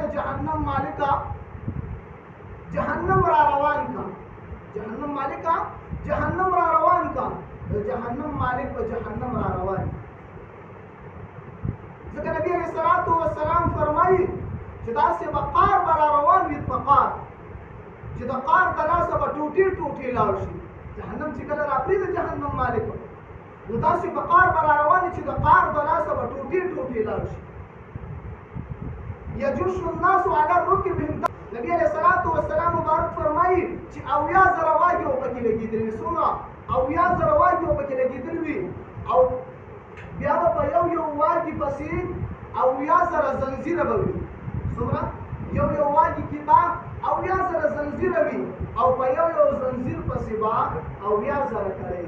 د جهنم مالکه جهنم را روان کا جهنم مالکه جهنم را روان کا د جهنم مالک په جهنم را روان ځکه نبی علیہ الصلوۃ والسلام فرمایي چې داسې بقار را روان وي بقار چې د قار د لاسه به ټوټې ټوټې لاړ شي جهنم چې کله راپرې د جهنم مالک نو داسې بقار را روان چې د قار د لاسه به ټوټې ټوټې لاړ شي یجوش الناس علی رکبهم نبی علیہ الصلوۃ والسلام مبارک فرمایي چې 80,000 واګي پکې لګېدلې څومره 80,000 واګي پکې لګېدلې او بیا په یو واګي پسې 80,000 زنجیر به وي څومره یو واګي کې با 80,000 زنجیر وي او په یو زنجیر پسې با 80,000 کړي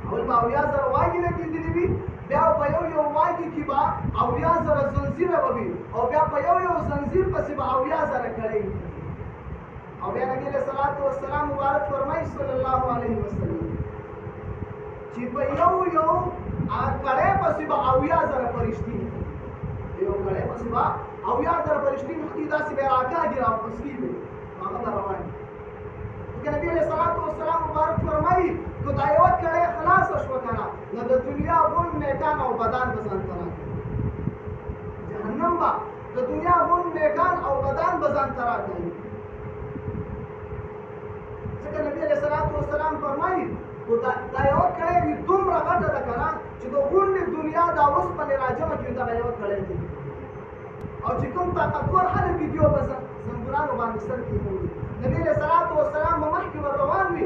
اول په 80,000 واګي لګېدلې وي بیا په یو واګي کې با 80,000 زنجیر به وي او بیا په یو زنجیر پسې به 80,000 کړي او بیا نبی علیہ الصلوۃ والسلام مبارک فرمایي صلی الله علیه وسلم چې په یو کړي پسې به 80,000 فرشتي یو کړي پسې به 80,000 فرشتي مخکې داسې به راکاږي او پسې به هغه روان دي نبی علیہ الصلوۃ والسلام مبارک فرمایي کو دا یو کړي خلاص شو کنه نو د دنیا غون میدان او بدن بزن کرا جهنم با د دنیا غون میدان او بدن بزن کرا کوي ځکه نبی علیہ الصلوۃ والسلام فرمایي کو دا یو کړي دومره غټه ده کنه چې د غون دنیا دا اوس په راجمه کې دا یو کړي دي او چې کوم طاقتور خلک دیو بس زنګورانو باندې سر کې وي نبی علیہ الصلوۃ والسلام مخکې روان وي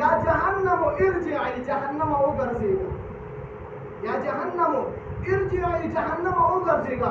یا جهنم ارجعي جهنم وګرځېږه یا جهنم ارجعي جهنم وګرځېږه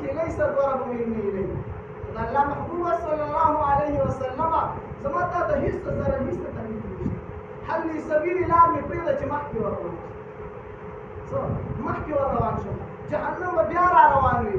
کې لای سر دوره به نه لای الله محبوب صلی الله علیه وسلم زمته د هیڅ زره هیڅ تکلیف نشته حل سبیل الله می پرې چې مخکې روان شو مخکې روان شو جهنم بیا را روان وي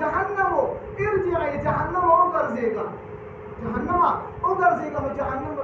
جهنم ارجعي جهنم وګرځېږه جهنم وګرځېږه جهنم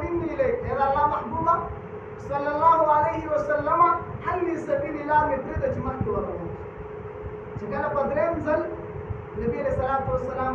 به نه لای اے الله محبوب صلی الله علیه وسلم حل سبیل الله می پرې چې مخکې روان چې کله په دریم ځل نبی علیہ الصلوۃ والسلام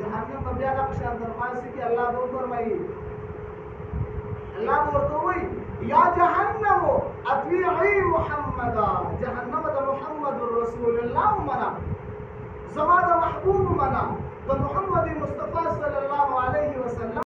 جهنم بیا د شان درخواست کې الله به فرمایي الله ورته وي یا جهنم اطیعی محمد جهنم د محمد رسول الله منا زما د محبوب منا د محمد مصطفی صلی الله علیه وسلم